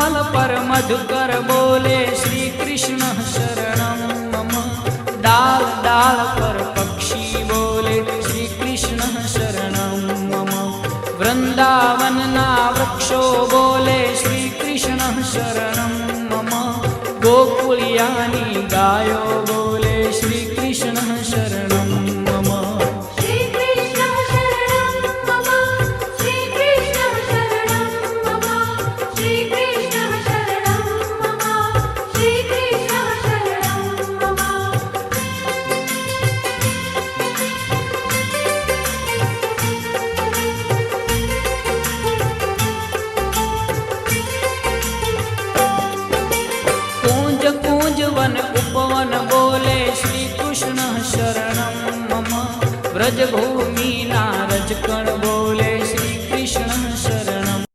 कमल पर मधुकर बोले श्री कृष्ण शरणं मम। डाल डाल पर पक्षी बोले श्री कृष्ण शरणं मम। वृंदावन ना वृक्षो बोले श्री कृष्ण शरणं मम। गोकुलियानी गायो बोले श्री कृष्ण शरणं मम। श्री कृष्ण शरणं मम। श्री कृष्ण शरणं मम। श्री कृष्ण शरणं मम। श्री कृष्ण शरणं मम। कूंज कूंज वन उपवन बोले श्री कृष्ण शरणं मम। व्रज भूमि